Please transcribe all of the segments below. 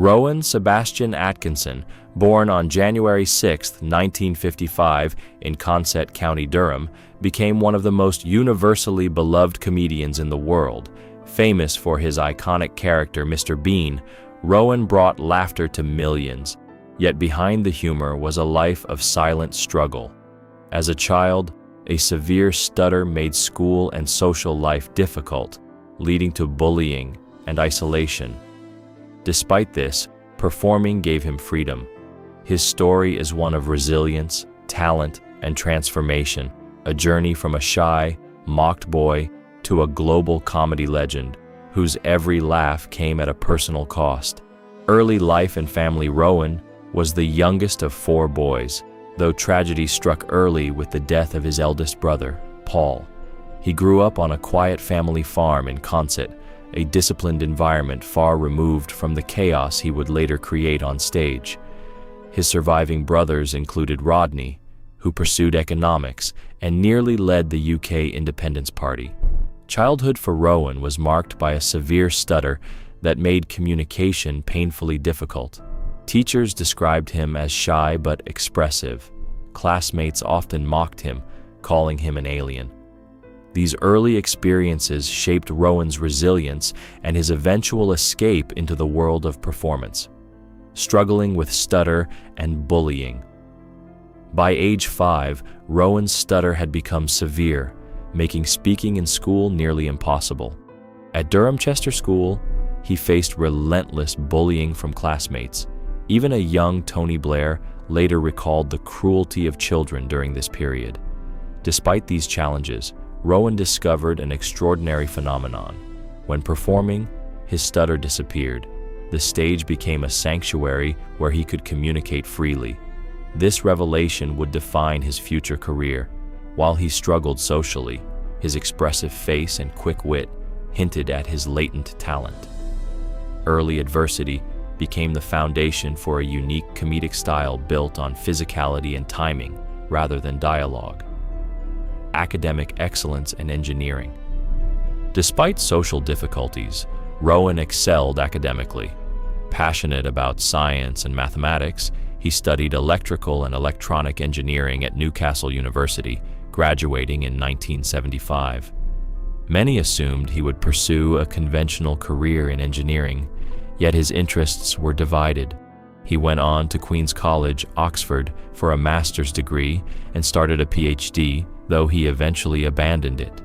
Rowan Sebastian Atkinson, born on January 6, 1955 in Consett County, Durham, became one of the most universally beloved comedians in the world. Famous for his iconic character, Mr. Bean, Rowan brought laughter to millions. Yet behind the humor was a life of silent struggle. As a child, a severe stutter made school and social life difficult, leading to bullying and isolation. Despite this, performing gave him freedom. His story is one of resilience, talent, and transformation, a journey from a shy, mocked boy to a global comedy legend whose every laugh came at a personal cost. Early life and family. Rowan was the youngest of 4 boys, though tragedy struck early with the death of his eldest brother, Paul. He grew up on a quiet family farm in Consett, a disciplined environment far removed from the chaos he would later create on stage. His surviving brothers included Rodney, who pursued economics and nearly led the UK Independence Party. Childhood for Rowan was marked by a severe stutter that made communication painfully difficult. Teachers described him as shy but expressive. Classmates often mocked him, calling him an alien. These early experiences shaped Rowan's resilience and his eventual escape into the world of performance, struggling with stutter and bullying. By age 5, Rowan's stutter had become severe, making speaking in school nearly impossible. At Durham Chester School, he faced relentless bullying from classmates. Even a young Tony Blair later recalled the cruelty of children during this period. Despite these challenges, Rowan discovered an extraordinary phenomenon. When performing, his stutter disappeared. The stage became a sanctuary where he could communicate freely. This revelation would define his future career. While he struggled socially, his expressive face and quick wit hinted at his latent talent. Early adversity became the foundation for a unique comedic style built on physicality and timing rather than dialogue. Academic excellence and engineering. Despite social difficulties, Rowan excelled academically. Passionate about science and mathematics, he studied electrical and electronic engineering at Newcastle University, graduating in 1975. Many assumed he would pursue a conventional career in engineering, yet his interests were divided. He went on to Queen's College, Oxford, for a master's degree and started a PhD, though he eventually abandoned it.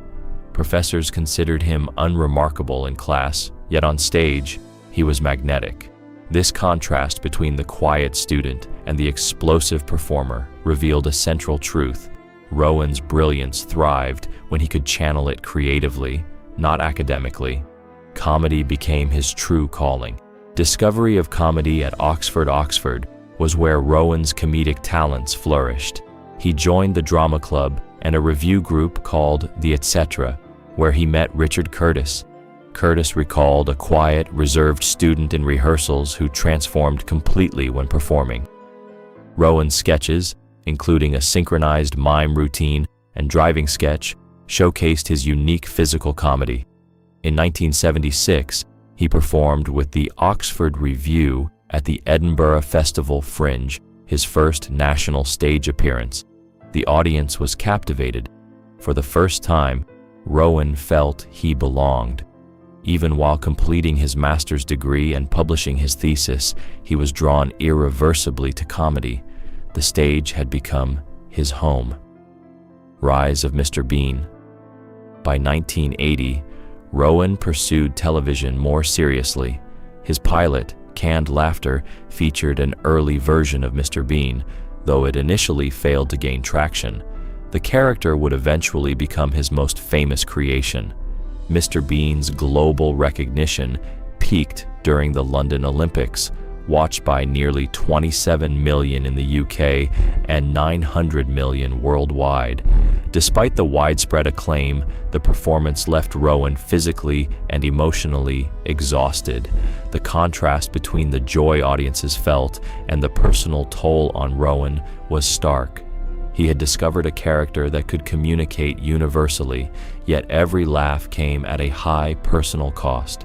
Professors considered him unremarkable in class, yet on stage, he was magnetic. This contrast between the quiet student and the explosive performer revealed a central truth. Rowan's brilliance thrived when he could channel it creatively, not academically. Comedy became his true calling. Discovery of comedy at Oxford was where Rowan's comedic talents flourished. He joined the drama club and a review group called The Etc., where he met Richard Curtis. Curtis recalled a quiet, reserved student in rehearsals who transformed completely when performing. Rowan's sketches, including a synchronized mime routine and driving sketch, showcased his unique physical comedy. In 1976, he performed with the Oxford Revue at the Edinburgh Festival Fringe, his first national stage appearance. The audience was captivated. For the first time, Rowan felt he belonged. Even while completing his master's degree and publishing his thesis, he was drawn irreversibly to comedy. The stage had become his home. Rise of Mr. Bean. By 1980, Rowan pursued television more seriously. His pilot, Canned Laughter, featured an early version of Mr. Bean, though it initially failed to gain traction. The character would eventually become his most famous creation. Mr. Bean's global recognition peaked during the London Olympics, watched by nearly 27 million in the UK and 900 million worldwide. Despite the widespread acclaim, the performance left Rowan physically and emotionally exhausted. The contrast between the joy audiences felt and the personal toll on Rowan was stark. He had discovered a character that could communicate universally, yet every laugh came at a high personal cost.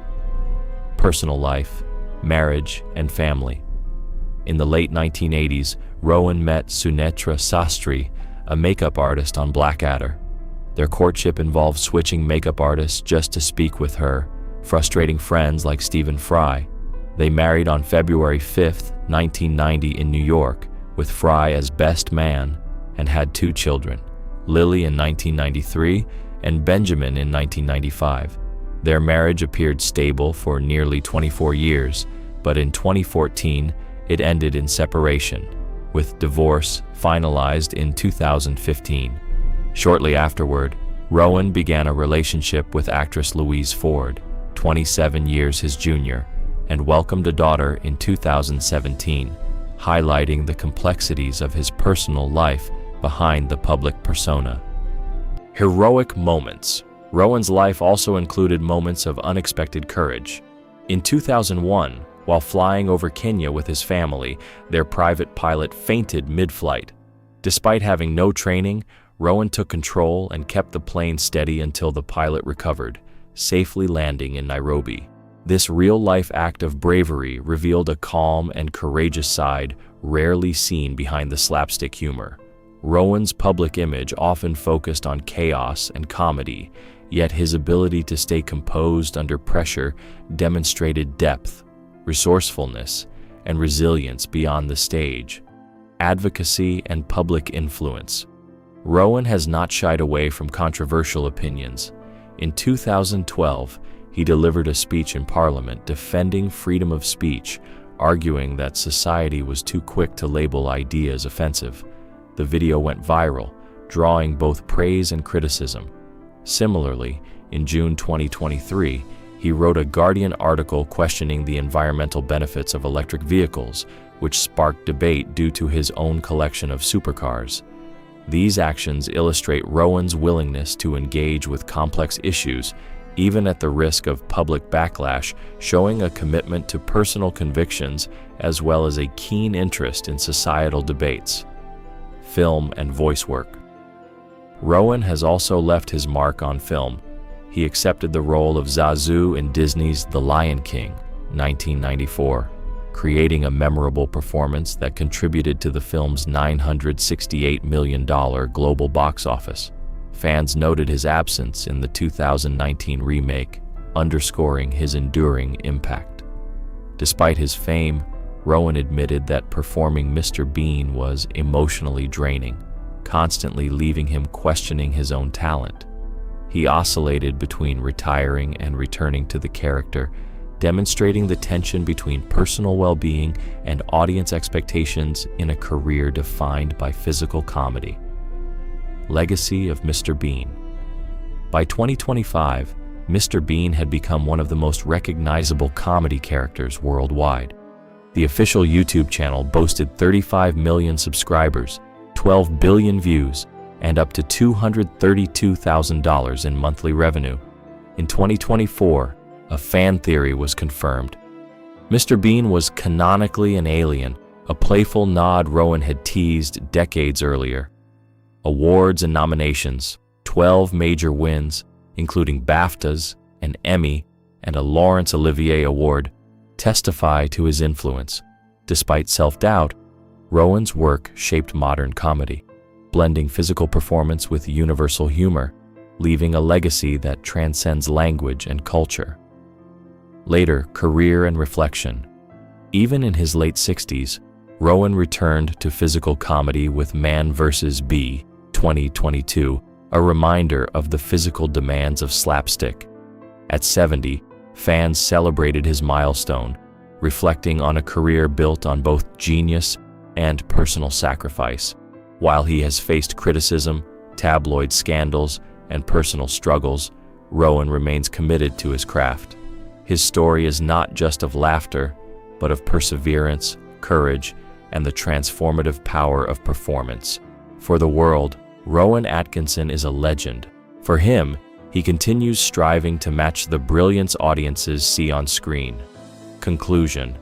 Personal life. marriage, and family. In the late 1980s, Rowan met Sunetra Sastry, a makeup artist on Blackadder. Their courtship involved switching makeup artists just to speak with her, frustrating friends like Stephen Fry. They married on February 5, 1990 in New York, with Fry as best man, and had 2 children, Lily in 1993 and Benjamin in 1995. Their marriage appeared stable for nearly 24 years, but in 2014, it ended in separation, with divorce finalized in 2015. Shortly afterward, Rowan began a relationship with actress Louise Ford, 27 years his junior, and welcomed a daughter in 2017, highlighting the complexities of his personal life behind the public persona. Heroic moments. Rowan's life also included moments of unexpected courage. In 2001, while flying over Kenya with his family, their private pilot fainted mid-flight. Despite having no training, Rowan took control and kept the plane steady until the pilot recovered, safely landing in Nairobi. This real-life act of bravery revealed a calm and courageous side rarely seen behind the slapstick humor. Rowan's public image often focused on chaos and comedy, yet his ability to stay composed under pressure demonstrated depth, resourcefulness, and resilience beyond the stage. Advocacy and public influence. Rowan has not shied away from controversial opinions. In 2012, he delivered a speech in Parliament defending freedom of speech, arguing that society was too quick to label ideas offensive. The video went viral, drawing both praise and criticism. Similarly, in June 2023, he wrote a Guardian article questioning the environmental benefits of electric vehicles, which sparked debate due to his own collection of supercars. These actions illustrate Rowan's willingness to engage with complex issues, even at the risk of public backlash, showing a commitment to personal convictions as well as a keen interest in societal debates. Film and voice work. Rowan has also left his mark on film. He accepted the role of Zazu in Disney's The Lion King, 1994, creating a memorable performance that contributed to the film's $968 million global box office. Fans noted his absence in the 2019 remake, underscoring his enduring impact. Despite his fame, Rowan admitted that performing Mr. Bean was emotionally draining, constantly leaving him questioning his own talent. He oscillated between retiring and returning to the character, demonstrating the tension between personal well-being and audience expectations in a career defined by physical comedy. Legacy of Mr. Bean. By 2025, Mr. Bean had become one of the most recognizable comedy characters worldwide. The official YouTube channel boasted 35 million subscribers, 12 billion views, and up to $232,000 in monthly revenue. In 2024, a fan theory was confirmed. Mr. Bean was canonically an alien, a playful nod Rowan had teased decades earlier. Awards and nominations, 12 major wins, including BAFTAs, an Emmy, and a Laurence Olivier Award, testify to his influence. Despite self-doubt, Rowan's work shaped modern comedy, blending physical performance with universal humor, leaving a legacy that transcends language and culture. Later, career and reflection. Even in his late 60s, Rowan returned to physical comedy with Man vs. Bee, 2022, a reminder of the physical demands of slapstick. At 70, fans celebrated his milestone, reflecting on a career built on both genius and personal sacrifice. While he has faced criticism, tabloid scandals, and personal struggles, Rowan remains committed to his craft. His story is not just of laughter, but of perseverance, courage, and the transformative power of performance. For the world, Rowan Atkinson is a legend. For him, he continues striving to match the brilliance audiences see on screen. Conclusion: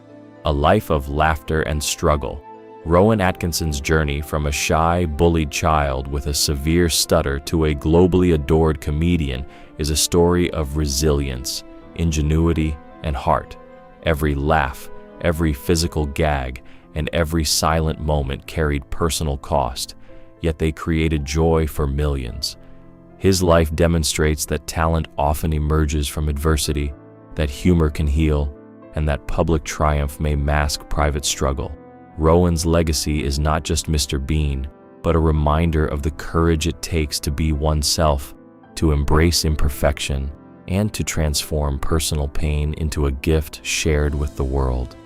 a life of laughter and struggle. Rowan Atkinson's journey from a shy, bullied child with a severe stutter to a globally adored comedian is a story of resilience, ingenuity, and heart. Every laugh, Every physical gag and every silent moment carried personal cost, yet they created joy for millions. His life demonstrates that talent often emerges from adversity, that humor can heal, and that public triumph may mask private struggle. Rowan's legacy is not just Mr. Bean, but a reminder of the courage it takes to be oneself, to embrace imperfection, and to transform personal pain into a gift shared with the world.